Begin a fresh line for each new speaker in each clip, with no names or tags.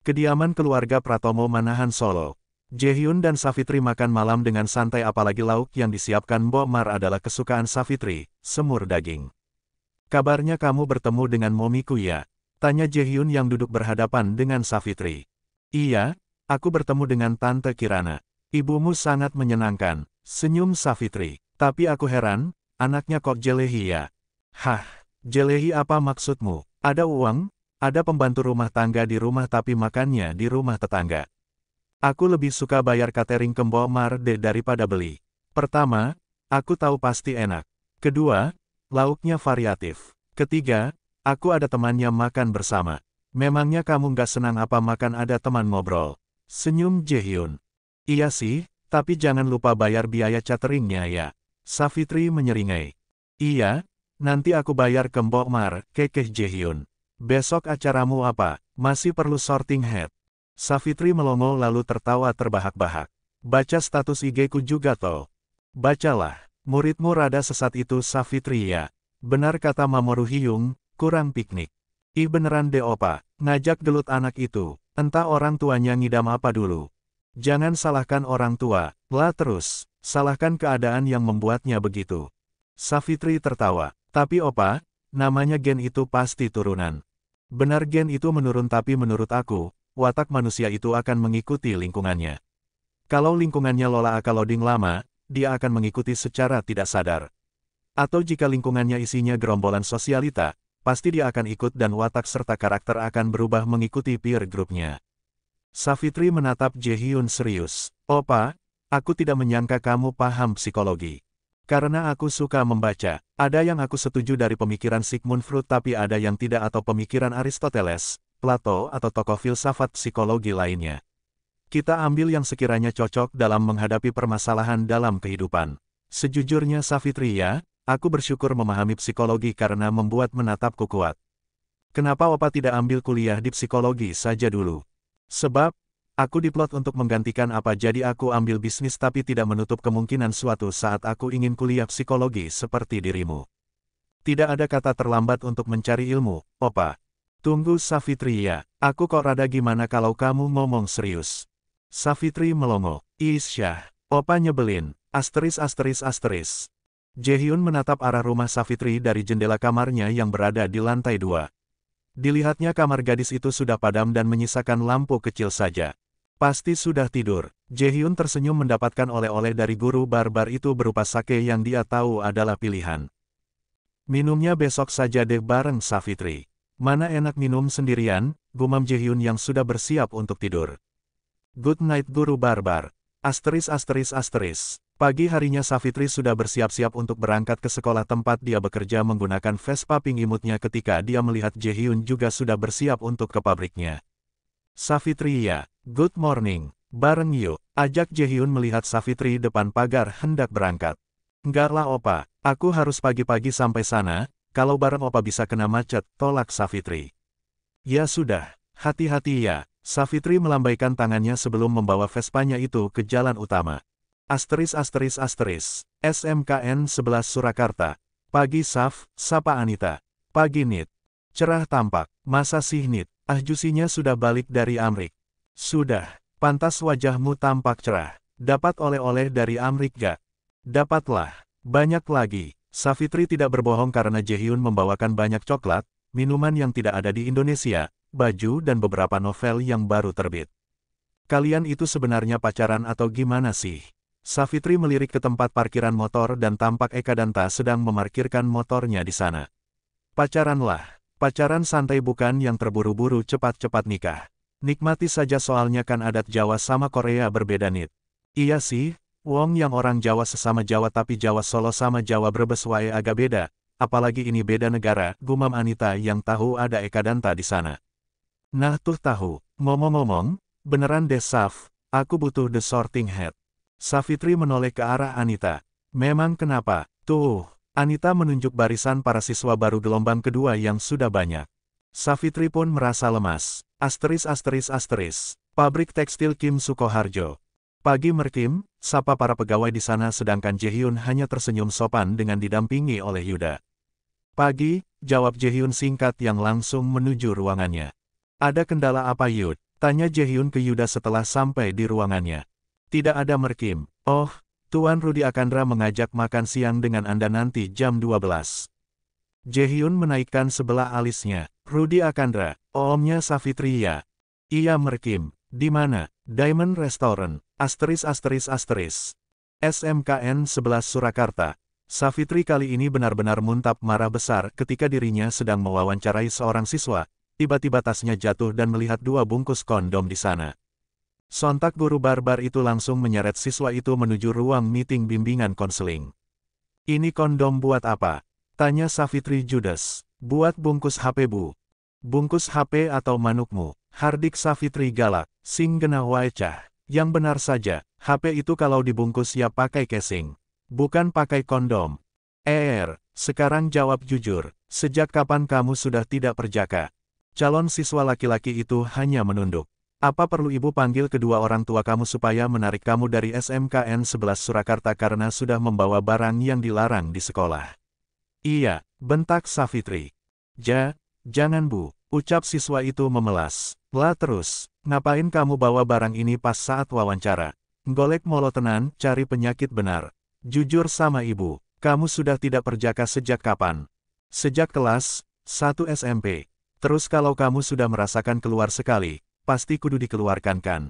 Kediaman keluarga Pratomo Manahan Solo. Jaehyun dan Savitri makan malam dengan santai apalagi lauk yang disiapkan Mbok Mar adalah kesukaan Savitri, semur daging. Kabarnya kamu bertemu dengan momiku ya? Tanya Jaehyun yang duduk berhadapan dengan Savitri. Iya, aku bertemu dengan Tante Kirana. Ibumu sangat menyenangkan, senyum Savitri. Tapi aku heran, anaknya kok jelehi ya? Hah, jelehi apa maksudmu? Ada uang? Ada pembantu rumah tangga di rumah tapi makannya di rumah tetangga. Aku lebih suka bayar catering ke Mbok Mar daripada beli. Pertama, aku tahu pasti enak. Kedua, lauknya variatif. Ketiga, aku ada temannya makan bersama. Memangnya kamu nggak senang apa makan ada teman ngobrol? Senyum Jaehyun. Iya sih, tapi jangan lupa bayar biaya cateringnya ya. Savitri menyeringai. Iya, nanti aku bayar ke Mbok Mar, kekeh Jaehyun. Besok acaramu apa? Masih perlu sorting head. Savitri melongo lalu tertawa terbahak-bahak. Baca status IG-ku juga toh. Bacalah, muridmu rada sesat itu Savitri ya. Benar kata Mamoru Hyung, kurang piknik. Ih beneran deh opa, ngajak gelut anak itu, entah orang tuanya ngidam apa dulu. Jangan salahkan orang tua, lah terus, salahkan keadaan yang membuatnya begitu. Savitri tertawa, tapi opa, namanya gen itu pasti turunan. Benar gen itu menurun tapi menurut aku, watak manusia itu akan mengikuti lingkungannya. Kalau lingkungannya Lola akal loading lama, dia akan mengikuti secara tidak sadar. Atau jika lingkungannya isinya gerombolan sosialita, pasti dia akan ikut dan watak serta karakter akan berubah mengikuti peer group-nya. Savitri menatap Jaehyun serius. Opa, aku tidak menyangka kamu paham psikologi. Karena aku suka membaca, ada yang aku setuju dari pemikiran Sigmund Freud tapi ada yang tidak atau pemikiran Aristoteles, Plato atau tokoh filsafat psikologi lainnya. Kita ambil yang sekiranya cocok dalam menghadapi permasalahan dalam kehidupan. Sejujurnya Savitri ya, aku bersyukur memahami psikologi karena membuat menatapku kuat. Kenapa opa tidak ambil kuliah di psikologi saja dulu? Sebab, aku diplot untuk menggantikan apa jadi aku ambil bisnis tapi tidak menutup kemungkinan suatu saat aku ingin kuliah psikologi seperti dirimu. Tidak ada kata terlambat untuk mencari ilmu, opa. Tunggu Savitri ya, aku kok rada gimana kalau kamu ngomong serius. Savitri melongo, Isyah, opa nyebelin, asteris. Jaehyun menatap arah rumah Savitri dari jendela kamarnya yang berada di lantai 2. Dilihatnya kamar gadis itu sudah padam dan menyisakan lampu kecil saja. Pasti sudah tidur. Jaehyun tersenyum mendapatkan oleh-oleh dari guru barbar itu berupa sake yang dia tahu adalah pilihan. Minumnya besok saja deh bareng Savitri. Mana enak minum sendirian, gumam Jaehyun yang sudah bersiap untuk tidur. Good night guru barbar. Asteris. Pagi harinya Savitri sudah bersiap-siap untuk berangkat ke sekolah tempat dia bekerja menggunakan Vespa pink imutnya ketika dia melihat Jaehyun juga sudah bersiap untuk ke pabriknya. Savitri ya, good morning, bareng yuk, ajak Jaehyun melihat Savitri depan pagar hendak berangkat. Enggak lah opa, aku harus pagi-pagi sampai sana, kalau bareng opa bisa kena macet, tolak Savitri. Ya sudah, hati-hati ya, Savitri melambaikan tangannya sebelum membawa Vespanya itu ke jalan utama. Asteris. SMKN 11 Surakarta. Pagi Saf, sapa Anita. Pagi Nit. Cerah tampak, masa sih Nit? Jusinya sudah balik dari Amrik. Sudah, pantas wajahmu tampak cerah. Dapat oleh-oleh dari Amrik gak? Dapatlah, banyak lagi. Savitri tidak berbohong karena Jaehyun membawakan banyak coklat, minuman yang tidak ada di Indonesia, baju dan beberapa novel yang baru terbit. Kalian itu sebenarnya pacaran atau gimana sih? Savitri melirik ke tempat parkiran motor dan tampak Eka Danta sedang memarkirkan motornya di sana. Pacaranlah. Pacaran santai bukan yang terburu-buru cepat-cepat nikah. Nikmati saja soalnya kan adat Jawa sama Korea berbeda Nit. Iya sih, wong yang orang Jawa sesama Jawa tapi Jawa Solo sama Jawa Brebes wae agak beda, apalagi ini beda negara, gumam Anita yang tahu ada Eka Danta di sana. Nah tuh tahu, ngomong-ngomong, beneran deh Saf, aku butuh the sorting hat. Savitri menoleh ke arah Anita. Memang kenapa? Tuh. Anita menunjuk barisan para siswa baru gelombang kedua yang sudah banyak. Savitri pun merasa lemas. Asteris. Pabrik tekstil Kim Sukoharjo. Pagi Merkim, sapa para pegawai di sana sedangkan Jaehyun hanya tersenyum sopan dengan didampingi oleh Yuda. Pagi, jawab Jaehyun singkat yang langsung menuju ruangannya. Ada kendala apa Yud? Tanya Jaehyun ke Yuda setelah sampai di ruangannya. Tidak ada merkim. Oh, Tuan Rudy Akandra mengajak makan siang dengan Anda nanti jam 12. Jaehyun menaikkan sebelah alisnya. Rudy Akandra, omnya Savitri ya. Iya merkim. Di mana? Diamond Restaurant. SMKN 11 Surakarta. Savitri kali ini benar-benar muntap marah besar ketika dirinya sedang mewawancarai seorang siswa. Tiba-tiba tasnya jatuh dan melihat 2 bungkus kondom di sana. Sontak guru barbar itu langsung menyeret siswa itu menuju ruang meeting bimbingan konseling. Ini kondom buat apa? Tanya Savitri judes. Buat bungkus HP bu. Bungkus HP atau manukmu? Hardik Savitri galak. Sing genah wae cah. Yang benar saja, HP itu kalau dibungkus ya pakai casing. Bukan pakai kondom. Sekarang jawab jujur. Sejak kapan kamu sudah tidak perjaka? Calon siswa laki-laki itu hanya menunduk. Apa perlu ibu panggil kedua orang tua kamu supaya menarik kamu dari SMKN 11 Surakarta karena sudah membawa barang yang dilarang di sekolah? Iya, bentak Savitri. Jangan bu, ucap siswa itu memelas. Lah terus, ngapain kamu bawa barang ini pas saat wawancara? Golek molo tenan, cari penyakit benar. Jujur sama ibu, kamu sudah tidak perjaka sejak kapan? Sejak kelas 1 SMP. Terus kalau kamu sudah merasakan keluar sekali, pasti kudu dikeluarkan kan?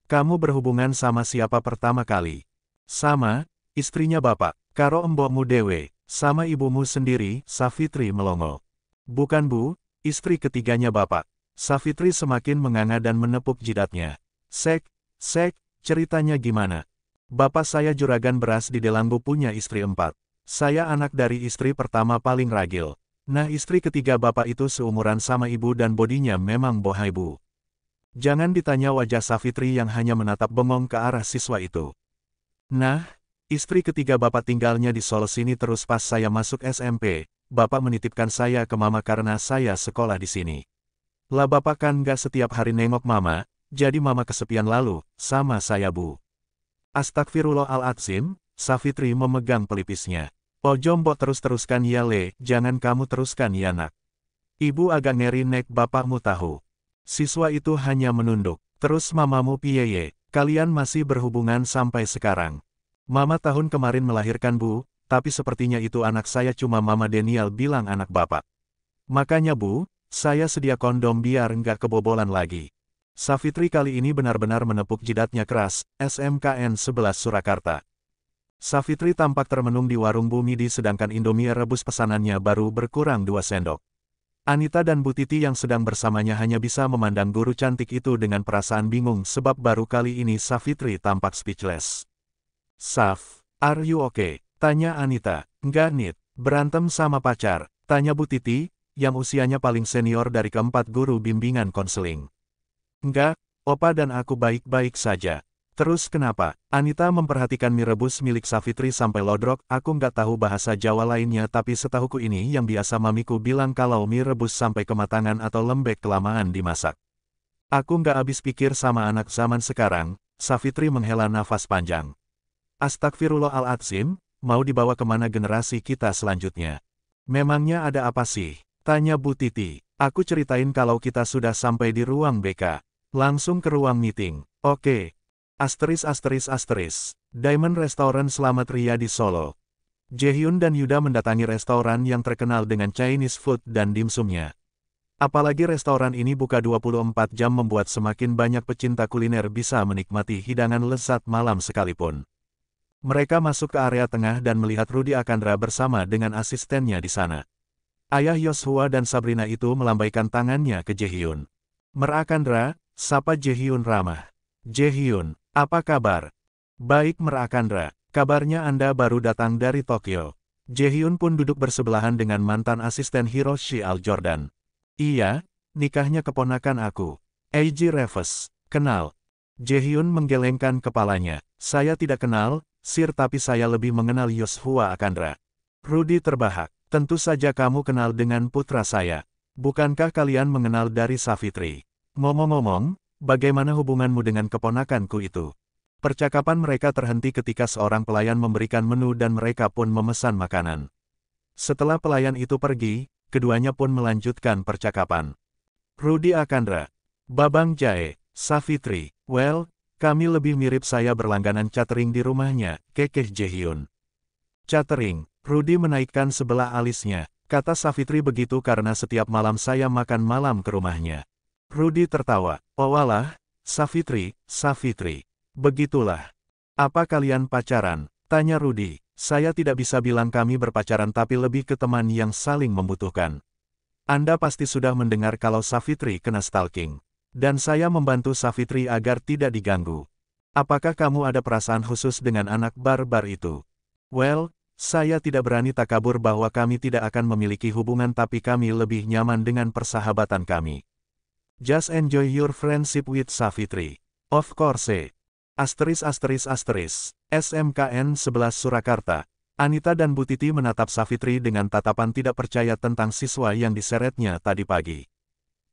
Kamu berhubungan sama siapa pertama kali? Sama, istrinya bapak, karo embokmu dewe, sama ibumu sendiri, Savitri melongo. Bukan bu, istri ketiganya bapak. Savitri semakin menganga dan menepuk jidatnya. Sek, ceritanya gimana? Bapak saya juragan beras di Delanggu punya istri 4. Saya anak dari istri pertama paling ragil. Nah istri ketiga bapak itu seumuran sama ibu dan bodinya memang bohai bu. Jangan ditanya wajah Savitri yang hanya menatap bengong ke arah siswa itu. Nah, istri ketiga bapak tinggalnya di Solo sini terus pas saya masuk SMP, bapak menitipkan saya ke mama karena saya sekolah di sini. Lah bapak kan gak setiap hari nengok mama, jadi mama kesepian lalu, sama saya bu. Astagfirullahaladzim, Savitri memegang pelipisnya. Ojo mbok terus-teruskan ya le, jangan kamu teruskan ya nak. Ibu agak ngeri nek bapakmu tahu. Siswa itu hanya menunduk. Terus mamamu piye, kalian masih berhubungan sampai sekarang. Mama tahun kemarin melahirkan bu, tapi sepertinya itu anak saya cuma mama Daniel bilang anak bapak. Makanya bu, saya sedia kondom biar nggak kebobolan lagi. Savitri kali ini benar-benar menepuk jidatnya keras, SMKN 11 Surakarta. Savitri tampak termenung di warung Bu Midi sedangkan Indomie rebus pesanannya baru berkurang 2 sendok. Anita dan Bu Titi yang sedang bersamanya hanya bisa memandang guru cantik itu dengan perasaan bingung sebab baru kali ini Savitri tampak speechless. Sav, are you okay? Tanya Anita. Enggak Nit, berantem sama pacar, tanya Bu Titi, yang usianya paling senior dari keempat guru bimbingan konseling. Enggak, Opa dan aku baik-baik saja. Terus kenapa? Anita memperhatikan mie rebus milik Savitri sampai lodrok. Aku nggak tahu bahasa Jawa lainnya tapi setahuku ini yang biasa mamiku bilang kalau mie rebus sampai kematangan atau lembek kelamaan dimasak. Aku nggak habis pikir sama anak zaman sekarang. Savitri menghela nafas panjang. Astagfirullahaladzim, mau dibawa kemana generasi kita selanjutnya? Memangnya ada apa sih? Tanya Bu Titi. Aku ceritain kalau kita sudah sampai di ruang BK. Langsung ke ruang meeting. Oke. Diamond Restaurant Selamat Ria di Solo. Jaehyun dan Yuda mendatangi restoran yang terkenal dengan Chinese food dan dimsumnya. Apalagi restoran ini buka 24 jam membuat semakin banyak pecinta kuliner bisa menikmati hidangan lezat malam sekalipun. Mereka masuk ke area tengah dan melihat Rudy Akandra bersama dengan asistennya di sana. Ayah Yoshua dan Sabrina itu melambaikan tangannya ke Jaehyun. Akandra, sapa Jaehyun ramah. Jaehyun, apa kabar? Baik Akandra, kabarnya Anda baru datang dari Tokyo. Jaehyun pun duduk bersebelahan dengan mantan asisten Hiroshi Al Jordan. Iya, nikahnya keponakan aku. Eiji Reves, kenal. Jaehyun menggelengkan kepalanya. Saya tidak kenal, Sir tapi saya lebih mengenal Yoshua Akandra. Rudy terbahak. Tentu saja kamu kenal dengan putra saya. Bukankah kalian mengenal dari Savitri? Ngomong-ngomong, bagaimana hubunganmu dengan keponakanku itu? Percakapan mereka terhenti ketika seorang pelayan memberikan menu dan mereka pun memesan makanan. Setelah pelayan itu pergi, keduanya pun melanjutkan percakapan. Rudy Akandra. Babang Jae, Savitri. Well, kami lebih mirip saya berlangganan catering di rumahnya, kekeh Jaehyun. Catering, Rudy menaikkan sebelah alisnya. Kata Savitri begitu karena setiap malam saya makan malam ke rumahnya. Rudy tertawa. Oh walah, Savitri, Savitri. Begitulah. Apa kalian pacaran? Tanya Rudy. Saya tidak bisa bilang kami berpacaran tapi lebih ke teman yang saling membutuhkan. Anda pasti sudah mendengar kalau Savitri kena stalking. Dan saya membantu Savitri agar tidak diganggu. Apakah kamu ada perasaan khusus dengan anak barbar itu? Well, saya tidak berani takabur bahwa kami tidak akan memiliki hubungan tapi kami lebih nyaman dengan persahabatan kami. Just enjoy your friendship with Savitri. Of course. SMKN 11 Surakarta. Anita dan Bu Titi menatap Savitri dengan tatapan tidak percaya tentang siswa yang diseretnya tadi pagi.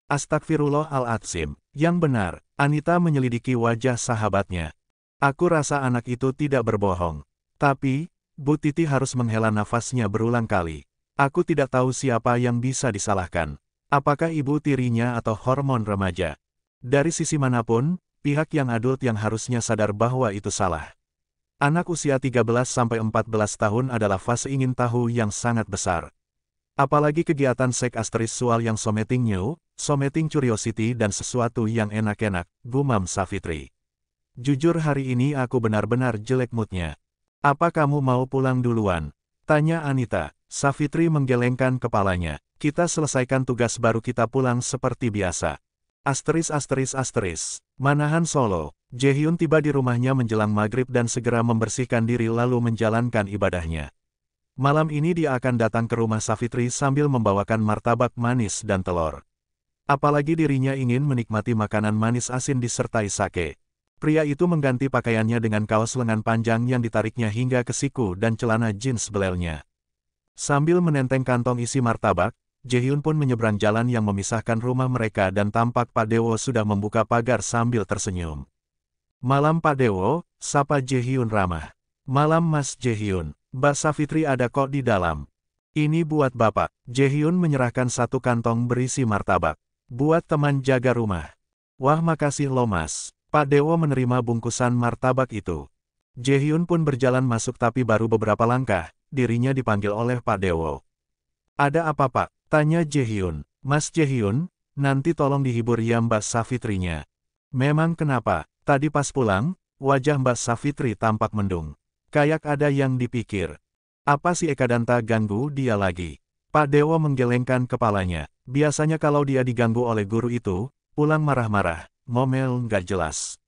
Astagfirullahaladzim, yang benar, Anita menyelidiki wajah sahabatnya. Aku rasa anak itu tidak berbohong. Tapi, Bu Titi harus menghela nafasnya berulang kali. Aku tidak tahu siapa yang bisa disalahkan. Apakah ibu tirinya atau hormon remaja? Dari sisi manapun, pihak yang adult yang harusnya sadar bahwa itu salah. Anak usia 13-14 tahun adalah fase ingin tahu yang sangat besar. Apalagi kegiatan seks seksual yang someting new, someting curiosity dan sesuatu yang enak-enak, gumam Savitri. Jujur hari ini aku benar-benar jelek moodnya. Apa kamu mau pulang duluan? Tanya Anita. Savitri menggelengkan kepalanya. Kita selesaikan tugas baru kita pulang seperti biasa. Manahan Solo. Jaehyun tiba di rumahnya menjelang maghrib dan segera membersihkan diri lalu menjalankan ibadahnya. Malam ini dia akan datang ke rumah Savitri sambil membawakan martabak manis dan telur. Apalagi dirinya ingin menikmati makanan manis asin disertai sake. Pria itu mengganti pakaiannya dengan kaos lengan panjang yang ditariknya hingga ke siku dan celana jeans belelnya. Sambil menenteng kantong isi martabak, Jaehyun pun menyeberang jalan yang memisahkan rumah mereka dan tampak Pak Dewo sudah membuka pagar sambil tersenyum. Malam Pak Dewo, sapa Jaehyun ramah. Malam Mas Jaehyun. Mbak Savitri ada kok di dalam. Ini buat Bapak. Jaehyun menyerahkan satu kantong berisi martabak. Buat teman jaga rumah. Wah makasih lo Mas. Pak Dewo menerima bungkusan martabak itu. Jaehyun pun berjalan masuk tapi baru beberapa langkah, dirinya dipanggil oleh Pak Dewo. Ada apa Pak? Tanya Jaehyun. Mas Jaehyun, nanti tolong dihibur ya Mbak Savitrinya. Memang kenapa? Tadi pas pulang, wajah Mbak Savitri tampak mendung. Kayak ada yang dipikir. Apa si Ekadanta ganggu dia lagi? Pak Dewo menggelengkan kepalanya. Biasanya kalau dia diganggu oleh guru itu, pulang marah-marah, ngomel nggak jelas.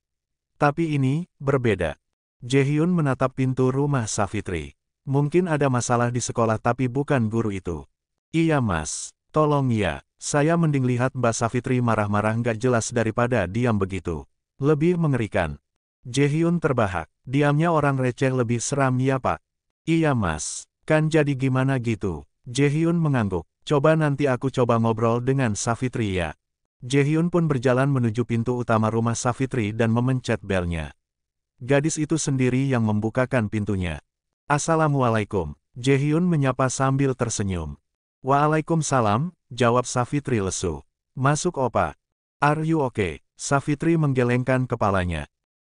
Tapi ini, berbeda. Jaehyun menatap pintu rumah Savitri. Mungkin ada masalah di sekolah tapi bukan guru itu. Iya Mas, tolong ya, saya mending lihat Mbak Savitri marah-marah nggak jelas daripada diam begitu. Lebih mengerikan. Jaehyun terbahak. Diamnya orang receh lebih seram ya Pak. Iya Mas. Kan jadi gimana gitu? Jaehyun mengangguk. Coba nanti aku coba ngobrol dengan Savitri ya. Jaehyun pun berjalan menuju pintu utama rumah Savitri dan memencet belnya. Gadis itu sendiri yang membukakan pintunya. Assalamualaikum. Jaehyun menyapa sambil tersenyum. Waalaikumsalam, jawab Savitri lesu. Masuk Opa. Are you okay? Savitri menggelengkan kepalanya.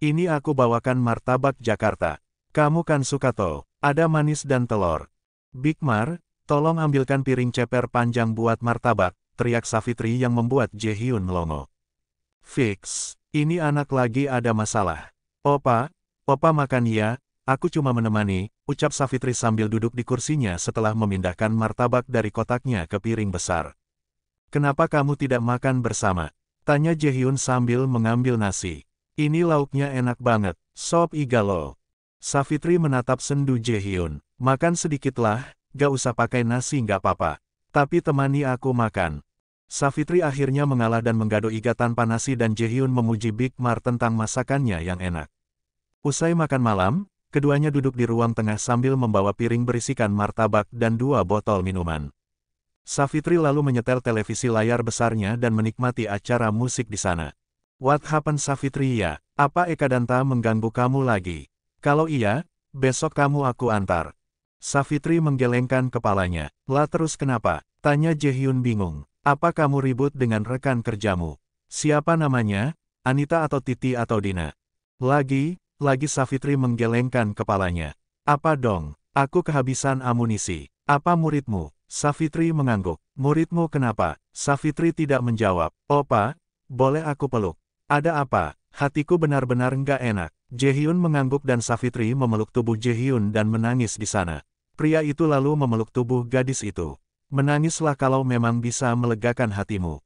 Ini aku bawakan martabak Jakarta. Kamu kan suka toh, ada manis dan telur. Big Mar, tolong ambilkan piring ceper panjang buat martabak, teriak Savitri yang membuat Jaehyun melongo. Fix, ini anak lagi ada masalah. Opa makan ya, aku cuma menemani, ucap Savitri sambil duduk di kursinya setelah memindahkan martabak dari kotaknya ke piring besar. Kenapa kamu tidak makan bersama? Tanya Jaehyun sambil mengambil nasi. Ini lauknya enak banget, sop iga lo. Savitri menatap sendu Jaehyun. Makan sedikitlah, gak usah pakai nasi gak apa-apa. Tapi temani aku makan. Savitri akhirnya mengalah dan menggado iga tanpa nasi dan Jaehyun memuji Big Mar tentang masakannya yang enak. Usai makan malam, keduanya duduk di ruang tengah sambil membawa piring berisikan martabak dan 2 botol minuman. Savitri lalu menyetel televisi layar besarnya dan menikmati acara musik di sana. What happened Savitri ya? Apa Ekadanta mengganggu kamu lagi? Kalau iya, besok kamu aku antar. Savitri menggelengkan kepalanya. Lah terus kenapa? Tanya Jaehyun bingung. Apa kamu ribut dengan rekan kerjamu? Siapa namanya? Anita atau Titi atau Dina? Lagi Savitri menggelengkan kepalanya. Apa dong? Aku kehabisan amunisi. Apa muridmu? Savitri mengangguk. Muridmu kenapa? Savitri tidak menjawab. Opa, boleh aku peluk? Ada apa? Hatiku benar-benar nggak enak. Jaehyun mengangguk dan Savitri memeluk tubuh Jaehyun dan menangis di sana. Pria itu lalu memeluk tubuh gadis itu. Menangislah kalau memang bisa melegakan hatimu.